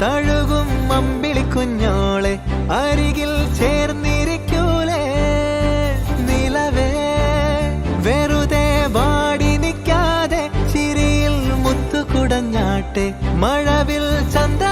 തഴുകും അമ്പിളി കുഞ്ഞോളെ അരികിൽ ചേർന്നിരിക്കൂലേ നിലവേ വെറുതെ വാടി നിൽക്കാതെ ചിരിയിൽ മുത്തുകുടഞ്ഞാട്ടെ മഴവിൽ ചന്ത